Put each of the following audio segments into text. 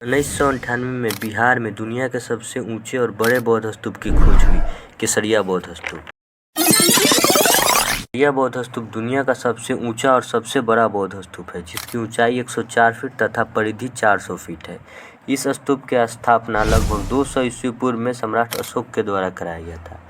1998 में बिहार में दुनिया के सबसे ऊंचे और बड़े बौद्ध स्तूप की खोज हुई। केसरिया बौद्ध स्तूप। केसरिया बौद्ध स्तूप दुनिया का सबसे ऊंचा और सबसे बड़ा बौद्ध स्तूप है, जिसकी ऊंचाई 104 फीट तथा परिधि 400 फीट है। इस स्तूप की स्थापना लगभग 200 ईस्वी पूर्व में सम्राट अशोक के द्वारा कराया गया था।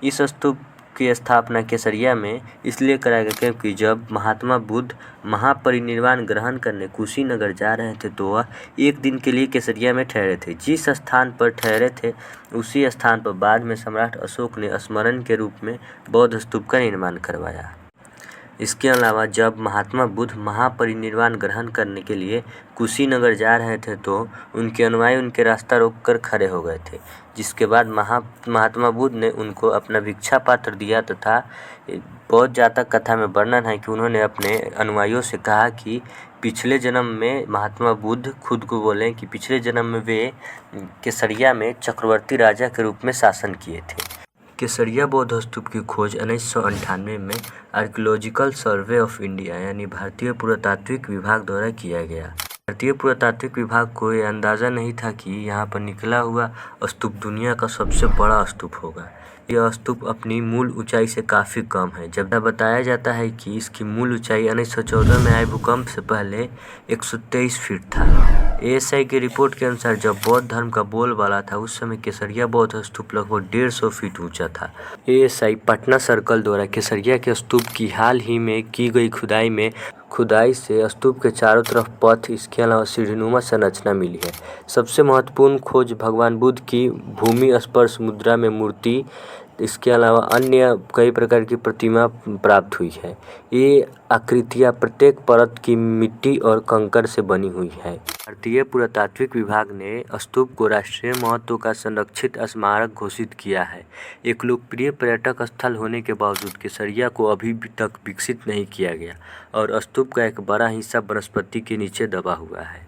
इस स्तूप की स्थापना केसरिया में इसलिए कराया गया क्योंकि जब महात्मा बुद्ध महापरिनिर्वाण ग्रहण करने कुशीनगर जा रहे थे तो वह एक दिन के लिए केसरिया में ठहरे थे। जिस स्थान पर ठहरे थे उसी स्थान पर बाद में सम्राट अशोक ने स्मरण के रूप में बौद्ध स्तूप का निर्माण करवाया। इसके अलावा जब महात्मा बुद्ध महापरिनिर्वाण ग्रहण करने के लिए कुशीनगर जा रहे थे तो उनके अनुयायी उनके रास्ता रोककर खड़े हो गए थे, जिसके बाद महात्मा बुद्ध ने उनको अपना भिक्षा पात्र दिया तथा बौद्ध जातक कथा में वर्णन है कि उन्होंने अपने अनुयायियों से कहा कि पिछले जन्म में महात्मा बुद्ध खुद को बोले कि पिछले जन्म में वे केसरिया में चक्रवर्ती राजा के रूप में शासन किए थे। केसरिया बौद्ध स्तूप की खोज 1998 में आर्कियोलॉजिकल सर्वे ऑफ इंडिया यानी भारतीय पुरातात्विक विभाग द्वारा किया गया। भारतीय पुरातात्विक विभाग को यह अंदाज़ा नहीं था कि यहाँ पर निकला हुआ स्तूप दुनिया का सबसे बड़ा स्तूप होगा। यह स्तूप अपनी मूल ऊंचाई से काफ़ी कम है, जबकि बताया जाता है कि इसकी मूल ऊंचाई 1914 में आए भूकंप से पहले 123 फीट था। ASI की रिपोर्ट के अनुसार जब बौद्ध धर्म का बोलबाला था उस समय केसरिया बौद्ध स्तूप लगभग 150 फीट ऊंचा था। ASI पटना सर्कल द्वारा केसरिया के स्तूप की हाल ही में की गई खुदाई से स्तूप के चारों तरफ पथ, इसके अलावा सीढ़ीनुमा संरचना मिली है। सबसे महत्वपूर्ण खोज भगवान बुद्ध की भूमि स्पर्श मुद्रा में मूर्ति, इसके अलावा अन्य कई प्रकार की प्रतिमा प्राप्त हुई है। ये आकृतियाँ प्रत्येक परत की मिट्टी और कंकड़ से बनी हुई है। भारतीय पुरातात्विक विभाग ने स्तूप को राष्ट्रीय महत्व का संरक्षित स्मारक घोषित किया है। एक लोकप्रिय पर्यटक स्थल होने के बावजूद केसरिया को अभी तक विकसित नहीं किया गया और स्तूप का एक बड़ा हिस्सा वनस्पति के नीचे दबा हुआ है।